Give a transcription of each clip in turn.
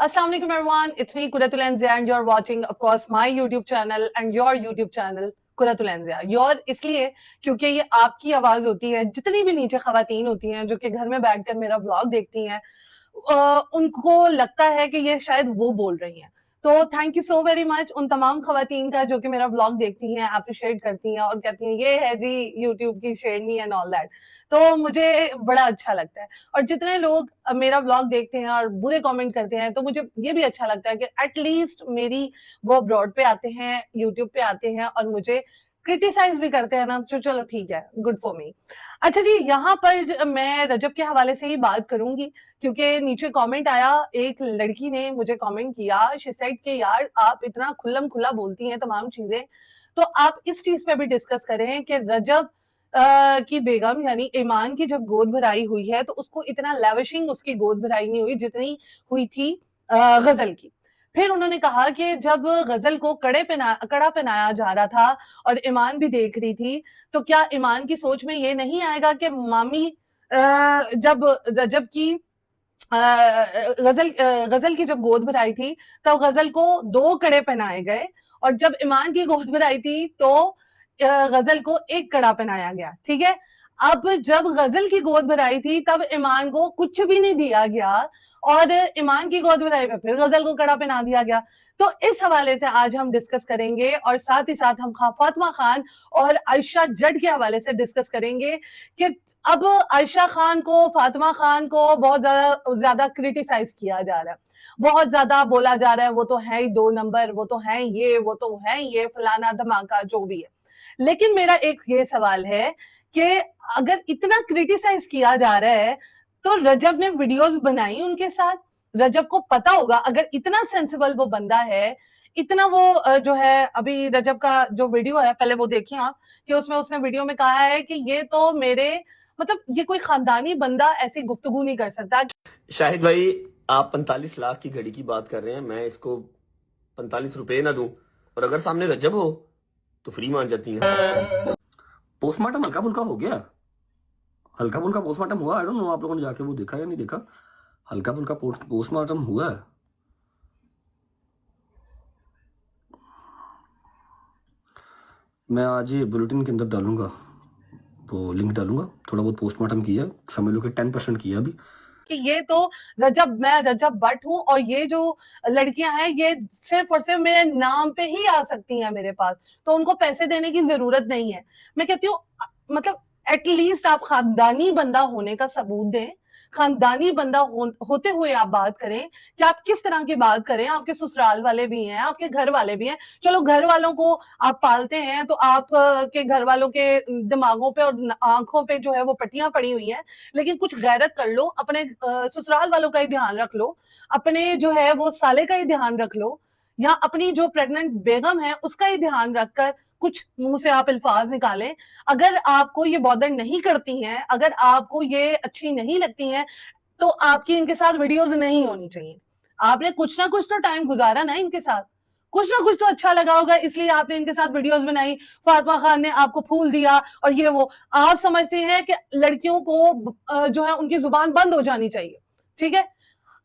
Assalamu alaikum everyone, it's me Quratul Anzia and you're watching of course my YouTube channel and your YouTube channel Quratul Anzia. Your इसलिए क्योंकि ये आपकी आवाज होती है, जितनी भी नीचे खवातीन होती हैं जो कि घर में बैठकर मेरा व्लॉग देखती हैं, उनको लगता है कि ये शायद वो बोल रही हैं. तो thank you so very much उन तमाम खवातीन का जो कि मेरा व्लॉग देखती हैं, अप्रिशिएट करती हैं और कहती हैं ये है जी यूट्यूब की शेरनी एंड ऑल दैट. तो मुझे बड़ा अच्छा लगता है. और जितने लोग मेरा व्लॉग देखते हैं और बुरे कमेंट करते हैं तो मुझे ये भी अच्छा लगता है कि एटलीस्ट मेरी वो अब्रॉड पे आते हैं, यूट्यूब पे आते हैं और मुझे क्रिटिसाइज भी करते हैं ना, तो चलो ठीक है, गुड फॉर मी. अच्छा जी, यहाँ पर मैं रजब के हवाले से ही बात करूंगी क्योंकि नीचे कमेंट आया, एक लड़की ने मुझे कमेंट किया, शी सेड कि यार आप इतना खुल्लम खुला बोलती हैं तमाम चीजें, तो आप इस चीज पे भी डिस्कस करें कि रजब की बेगम यानी ईमान की जब गोद भराई हुई है तो उसको इतना लेविशिंग उसकी गोद भराई नहीं हुई जितनी हुई थी गजल की. फिर उन्होंने कहा कि जब गजल को कड़ा पहनाया जा रहा था और ईमान भी देख रही थी, तो क्या ईमान की सोच में ये नहीं आएगा कि मामी जब रजब की गजल की जब गोद भराई थी तब गजल को 2 कड़े पहनाए गए और जब ईमान की गोद भराई थी तो गजल को 1 कड़ा पहनाया गया. ठीक है, अब जब गजल की गोद भराई थी तब ईमान को कुछ भी नहीं दिया गया और ईमान की गोद भराई में फिर गजल को कड़ा पहना दिया गया. तो इस हवाले से आज हम डिस्कस करेंगे और साथ ही साथ हम फातिमा खान और आयशा जट के हवाले से डिस्कस करेंगे कि अब आयशा खान को, फातिमा खान को बहुत ज्यादा क्रिटिसाइज किया जा रहा है, बहुत ज्यादा बोला जा रहा है वो तो है ही 2 नंबर, वो तो है ये, वो तो है ये, फलाना धमाका जो भी है. लेकिन मेरा एक ये सवाल है कि अगर इतना क्रिटिसाइज किया जा रहा है तो रजब ने वीडियोस बनाई उनके साथ. रजब को पता होगा, अगर इतना सेंसिबल वो बंदा है, इतना वो जो है, अभी रजब का जो वीडियो है पहले वो देखिए आप, कि उसमें उसने वीडियो में कहा है कि ये तो मेरे मतलब ये कोई खानदानी बंदा ऐसी गुफ्तगू नहीं कर सकता. शाहिद भाई, आप 45 लाख की घड़ी की बात कर रहे हैं, मैं इसको 45 रुपए ना दूं और अगर सामने रजब हो तो फ्री मान जाती हैं. पोस्टमार्टम हल्का फुल्का हो गया, हल्का फुल्का पोस्टमार्टम हुआ. आई डोंट नो आप लोगों ने जाके वो देखा या नहीं देखा. हल्का फुल्का पोस्टमार्टम हुआ है. मैं आज ये बुलेटिन के अंदर डालूंगा, वो लिंक डालूंगा. थोड़ा बहुत पोस्टमार्टम किया, समझ लो कि 10% किया अभी. कि ये तो मैं रजब भट्ट हूँ और ये जो लड़कियां हैं ये सिर्फ और सिर्फ मेरे नाम पे ही आ सकती हैं मेरे पास, तो उनको पैसे देने की जरूरत नहीं है. मैं कहती हूँ मतलब एटलीस्ट आप खानदानी बंदा होने का सबूत दें, खानदानी बंदा होते हुए आप बात करें कि आप किस तरह की बात करें. आपके ससुराल वाले भी हैं, आपके घर वाले भी हैं, चलो घर वालों को आप पालते हैं तो आप के घर वालों के दिमागों पे और आंखों पे जो है वो पट्टियां पड़ी हुई हैं, लेकिन कुछ गैरत कर लो, अपने ससुराल वालों का ही ध्यान रख लो, अपने जो है वो साले का ही ध्यान रख लो, या अपनी जो प्रेग्नेंट बेगम है उसका ही ध्यान रखकर कुछ मुंह से आप अल्फाज निकालें. अगर आपको ये बॉदर नहीं करती हैं, अगर आपको ये अच्छी नहीं लगती हैं, तो आपकी इनके साथ वीडियोस नहीं होनी चाहिए. आपने कुछ ना कुछ तो टाइम गुजारा ना इनके साथ, कुछ ना कुछ तो अच्छा लगा होगा, इसलिए आपने इनके साथ वीडियोस बनाई. फातिमा खान ने आपको फूल दिया और ये वो. आप समझते हैं कि लड़कियों को जो है उनकी जुबान बंद हो जानी चाहिए. ठीक है,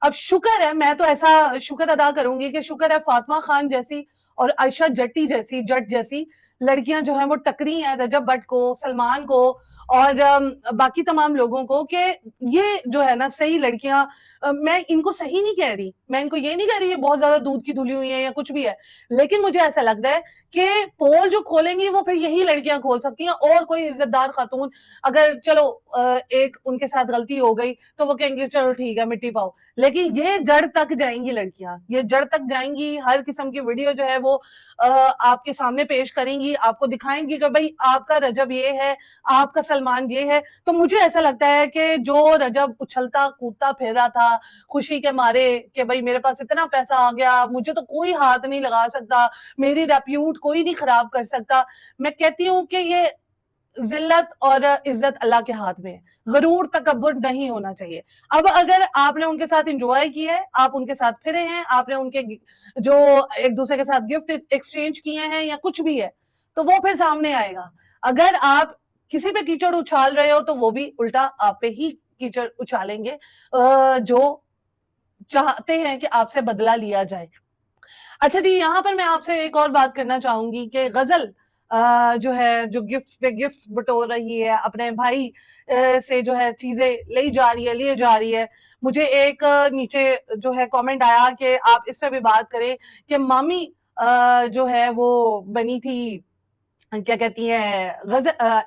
अब शुक्र है, मैं तो ऐसा शुक्र अदा करूंगी कि शुक्र है फातिमा खान जैसी और आयशा जट जैसी लड़कियां जो हैं वो टकरी हैं रजब भट्ट को, सलमान को और बाकी तमाम लोगों को कि ये जो है ना सही लड़कियां. मैं इनको सही नहीं कह रही, मैं इनको ये नहीं कह रही ये बहुत ज्यादा दूध की धुली हुई है या कुछ भी है, लेकिन मुझे ऐसा लगता है कि पोल जो खोलेंगी वो फिर यही लड़कियां खोल सकती हैं. और कोई इज्जतदार खातून अगर चलो एक उनके साथ गलती हो गई तो वो कहेंगे चलो ठीक है मिट्टी पाओ, लेकिन ये जड़ तक जाएंगी लड़कियां, ये जड़ तक जाएंगी. हर किस्म की वीडियो जो है वो आपके सामने पेश करेंगी, आपको दिखाएंगी कि भाई आपका रजब ये है, आपका सलमान ये है. तो मुझे ऐसा लगता है कि जो रजब उछलता कूदता फिर रहा था खुशी के मारे कि भाई मेरे पास इतना पैसा आ गया, मुझे तो कोई हाथ नहीं लगा सकता, मेरी रेप्यूट कोई नहीं खराब कर सकता, मैं कहती हूँ कि ये जिल्लत और इज्जत अल्लाह के हाथ में है. गरूर तकब्बुर नहीं होना चाहिए. अब अगर आपने उनके साथ एंजॉय किया है, आप उनके साथ फिरे हैं, आपने उनके जो एक दूसरे के साथ गिफ्ट एक्सचेंज किए हैं या कुछ भी है, तो वो फिर सामने आएगा. अगर आप किसी पे कीचड़ उछाल रहे हो तो वो भी उल्टा आप पे ही कीचड़ उछालेंगे, जो चाहते हैं कि आपसे बदला लिया जाए। अच्छा जी, यहाँ पर मैं आपसे एक और बात करना चाहूंगी कि गजल जो है, जो गिफ्ट्स पे गिफ्ट्स बटोर रही है, अपने भाई से जो है चीजें ले जा रही है, लिए जा रही है। मुझे एक नीचे जो है कमेंट आया कि आप इस पे भी बात करें कि मामी जो है वो बनी थी, क्या कहती है,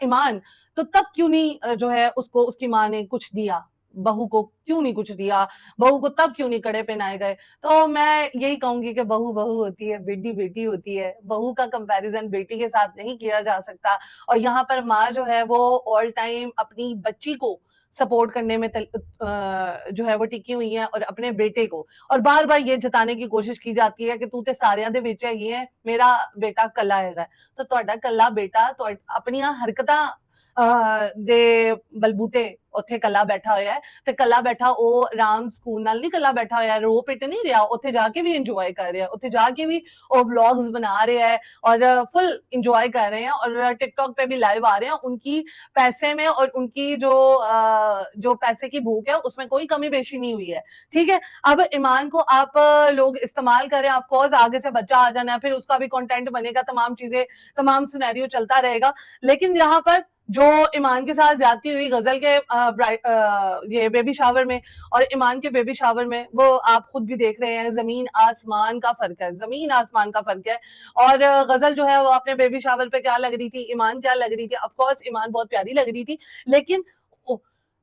ईमान, तो तब क्यों नहीं जो है उसको उसकी माँ ने कुछ दिया, बहू को क्यों नहीं कुछ दिया, बहू को तब क्यों नहीं कड़े पहनाए गए। तो मैं यही कहूंगी कि बहू बहू होती है, बेटी बेटी होती है, बहू का कंपैरिजन बेटी के साथ नहीं किया जा सकता। और यहाँ पर माँ जो है वो ऑल टाइम अपनी बच्ची को सपोर्ट करने में जो है वो टिकी हुई है, और अपने बेटे को, और बार बार ये जताने की कोशिश की जाती है कि तू ते सारियां दे विच हैगी है, मेरा बेटा कला हैगा। तो ਤੁਹਾਡਾ ਕੱਲਾ ਬੇਟਾ ਆਪਣੀਆਂ ਹਰਕਤਾਂ ਦੇ ਬਲਬੂਤੇ ਉੱਥੇ ਕੱਲਾ ਬੈਠਾ ਹੋਇਆ ਹੈ, ਤੇ ਕੱਲਾ ਬੈਠਾ ਉਹ ਆਰਾਮ ਸਕੂਨ ਨਾਲ ਨਹੀਂ ਕੱਲਾ ਬੈਠਾ ਹੋਇਆ, ਰੋ ਪਿੱਟ ਨਹੀਂ ਰਿਹਾ, ਉੱਥੇ ਜਾ ਕੇ ਵੀ ਇੰਜੋਏ ਕਰ ਰਿਹਾ, ਉੱਥੇ ਜਾ ਕੇ ਵੀ ਉਹ व्लॉग्स बना रहा है और फुल इंजॉय कर रहे हैं, और टिकटॉक पे भी लाइव आ रहे हैं। उनकी पैसे में और उनकी जो पैसे की भूख है उसमें कोई कमी बेशी नहीं हुई है, ठीक है। अब ईमान को आप लोग इस्तेमाल करें, ऑफ कोर्स आगे से बच्चा आ जाना है, फिर उसका भी कंटेंट बनेगा, तमाम चीजें, तमाम सिनेरियो चलता रहेगा। लेकिन यहाँ पर जो ईमान के साथ जाती हुई गजल के ये बेबी शावर में और ईमान के बेबी शावर में, वो आप खुद भी देख रहे हैं, जमीन आसमान का फर्क है, जमीन आसमान का फर्क है। और गजल जो है वो अपने बेबी शावर पे क्या लग रही थी, ईमान क्या लग रही थी, ऑफ कोर्स ईमान बहुत प्यारी लग रही थी। लेकिन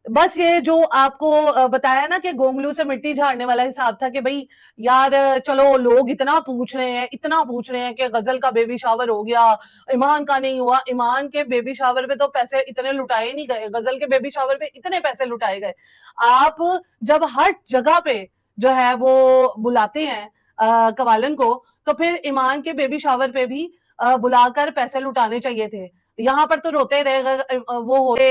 बस ये जो आपको बताया ना कि गोंगलू से मिट्टी झाड़ने वाला हिसाब था कि भाई यार चलो लोग इतना पूछ रहे हैं कि गजल का बेबी शावर हो गया, ईमान का नहीं हुआ। ईमान के बेबी शावर पे तो पैसे इतने लुटाए नहीं गए, गजल के बेबी शावर पे इतने पैसे लुटाए गए। आप जब हर जगह पे जो है वो बुलाते हैं कवालन को, तो फिर ईमान के बेबी शावर पे भी बुलाकर पैसे लुटाने चाहिए थे। यहाँ पर तो रोते रहे वो होते,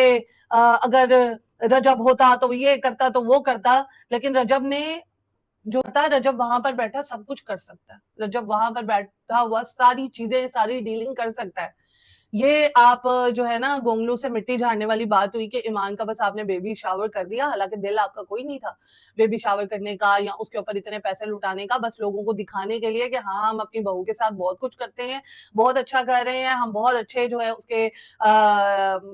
अगर रजब होता तो ये करता तो वो करता, लेकिन रजब ने जो था, रजब वहां पर बैठा सब कुछ कर सकता है, रजब वहां पर बैठा हुआ सारी चीजें, सारी डीलिंग कर सकता है। ये आप जो है ना गोंगलू से मिट्टी झाड़ने वाली बात हुई कि ईमान का बस आपने बेबी शावर कर दिया, हालांकि दिल आपका कोई नहीं था बेबी शावर करने का या उसके ऊपर इतने पैसे लुटाने का, बस लोगों को दिखाने के लिए कि हाँ हम अपनी बहू के साथ बहुत कुछ करते हैं, बहुत अच्छा कर रहे हैं, हम बहुत अच्छे जो है उसके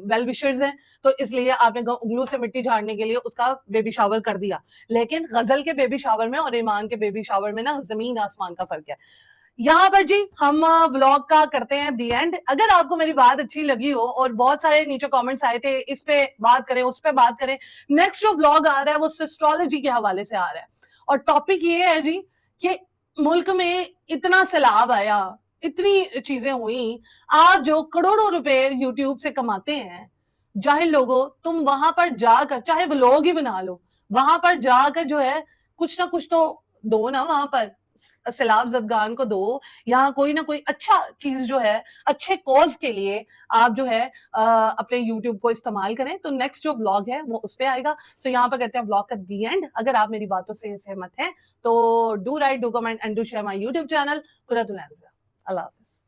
वेल विशर्स हैं, तो इसलिए आपने गोंगलू से मिट्टी झाड़ने के लिए उसका बेबी शावर कर दिया। लेकिन गजल के बेबी शावर में और ईमान के बेबी शावर में ना जमीन आसमान का फर्क है। यहाँ पर जी हम व्लॉग का करते हैं दी एंड। अगर आपको मेरी बात अच्छी लगी हो, और बहुत सारे नीचे कमेंट्स आए थे इस पे बात करें, उस पे बात करें, नेक्स्ट जो व्लॉग आ रहा है वो एस्ट्रोलॉजी के हवाले से आ रहा है, और टॉपिक ये है जी कि मुल्क में इतना सैलाब आया, इतनी चीजें हुई, आप जो करोड़ों रुपए यूट्यूब से कमाते हैं, जाहिल लोगों, तुम वहां पर जाकर चाहे व्लॉग ही बना लो, वहां पर जाकर जो है कुछ ना कुछ तो दो ना, वहां पर सैलाब ज़दगान को दो, यहाँ कोई ना कोई अच्छा चीज जो है अच्छे कॉज के लिए आप जो है अपने यूट्यूब को इस्तेमाल करें। तो नेक्स्ट जो व्लॉग है वो उस पे आएगा। सो यहाँ पर करते हैं व्लॉग का दी एंड। अगर आप मेरी बातों से सहमत हैं तो do write, do comment and do share my YouTube channel Qurratul Ain. अल्लाह हाफिज।